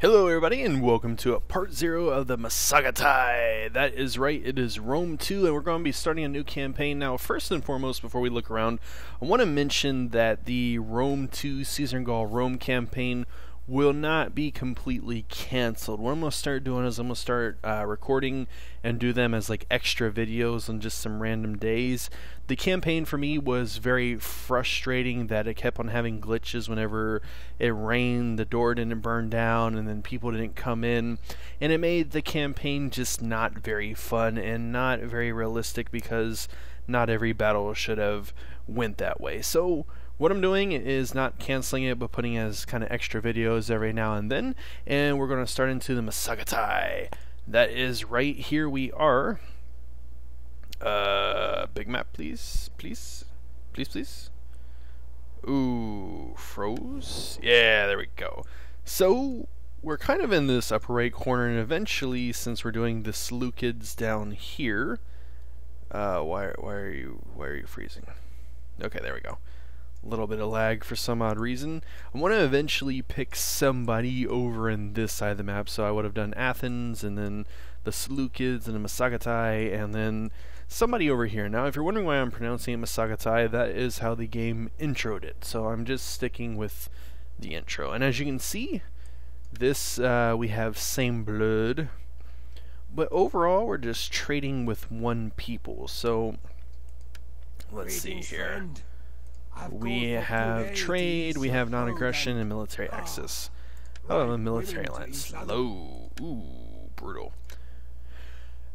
Hello everybody and welcome to a part 0 of the Massagetae. That is right, it is Rome 2 and we're going to be starting a new campaign. Now first and foremost, before we look around, I want to mention that the Rome 2 Caesar Gaul Rome campaign will not be completely cancelled. What I'm going to start doing is I'm going to start recording and do them as like extra videos on just some random days. The campaign for me was very frustrating that it kept on having glitches whenever it rained, the door didn't burn down, and then people didn't come in. And it made the campaign just not very fun and not very realistic because not every battle should have went that way. So what I'm doing is not canceling it, but putting it as kind of extra videos every now and then. And we're going to start into the Massagetae. That is right, here we are. Big map, please. Please. Please, please. Ooh, froze? Yeah, there we go. So, we're kind of in this upper right corner, and eventually, since we're doing the Seleucids down here... why are you freezing? Okay, there we go. A little bit of lag for some odd reason. I want to eventually pick somebody over in this side of the map, so I would have done Athens, and then the Seleucids, and the Massagetae, and then somebody over here. Now, if you're wondering why I'm pronouncing it Massagetae, that is how the game introed it, so I'm just sticking with the intro. And as you can see, this, we have same blood, but overall, we're just trading with one people, so let's see here. We have trade, we have non-aggression, and military access. Oh, the military alliance. Low. Ooh, brutal.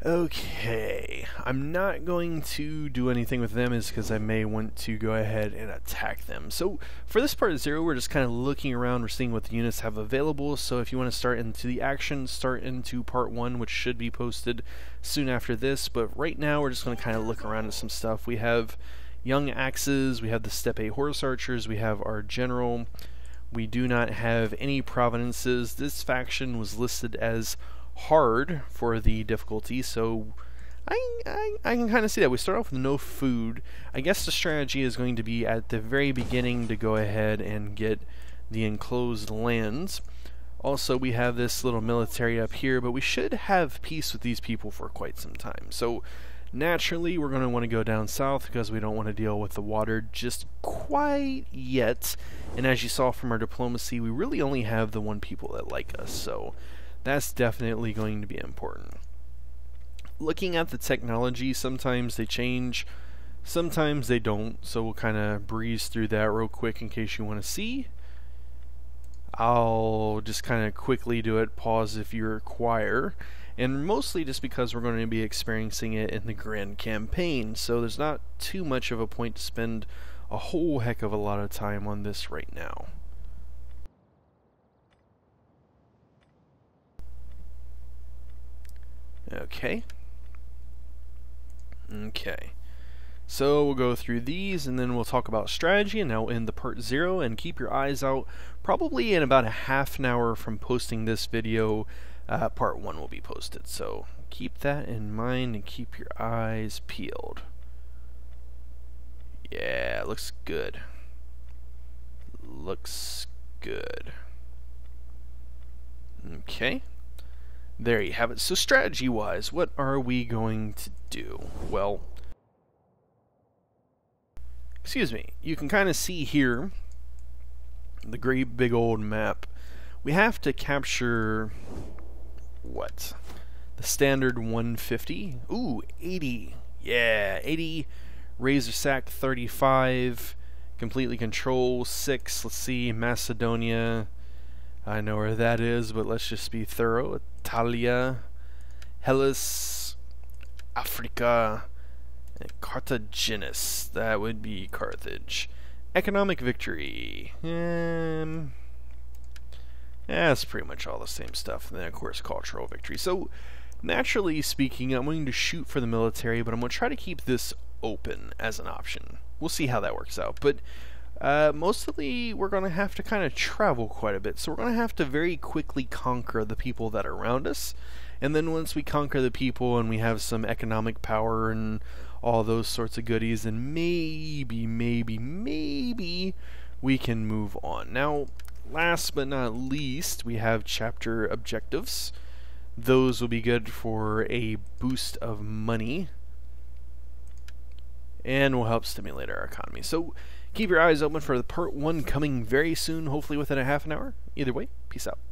Okay, I'm not going to do anything with them is because I may want to go ahead and attack them. So for this part 0, we're just kind of looking around, we're seeing what the units have available. So if you want to start into the action, start into part 1, which should be posted soon after this. But right now we're just going to kind of look around at some stuff. We have young axes, we have the steppe horse archers, we have our general. We do not have any provinces. This faction was listed as hard for the difficulty, so I can kind of see that. We start off with no food. I guess the strategy is going to be at the very beginning to go ahead and get the enclosed lands. Also, we have this little military up here, but we should have peace with these people for quite some time. So naturally, we're going to want to go down south because we don't want to deal with the water just quite yet. And as you saw from our diplomacy, we really only have the one people that like us, so that's definitely going to be important. Looking at the technology, sometimes they change, sometimes they don't, so we'll kind of breeze through that real quick in case you want to see. I'll just kind of quickly do it, pause if you require, and mostly just because we're going to be experiencing it in the grand campaign, so there's not too much of a point to spend a whole heck of a lot of time on this right now. Okay. So we'll go through these and then we'll talk about strategy, and now in the part 0, and keep your eyes out. Probably in about a half an hour from posting this video, part 1 will be posted. So keep that in mind and keep your eyes peeled. Yeah, looks good. Looks good. Okay. There you have it. So strategy-wise, what are we going to do? Well, excuse me, you can kind of see here the great big old map. We have to capture what? The standard 150? Ooh, 80. Yeah, 80. Razor Sack 35. Completely control 6. Let's see, Macedonia. I know where that is, but let's just be thorough. Italia, Hellas, Africa, and Carthaginus. That would be Carthage. Economic victory. Yeah, it's pretty much all the same stuff. And then, of course, cultural victory. So, naturally speaking, I'm going to shoot for the military, but I'm going to try to keep this open as an option. We'll see how that works out. But mostly we're going to have to kind of travel quite a bit, so we're going to have to very quickly conquer the people that are around us, and then once we conquer the people and we have some economic power and all those sorts of goodies, then maybe we can move on. Now, last but not least, we have chapter objectives. Those will be good for a boost of money and will help stimulate our economy. So keep your eyes open for the part 1 coming very soon, hopefully within a half an hour. Either way, peace out.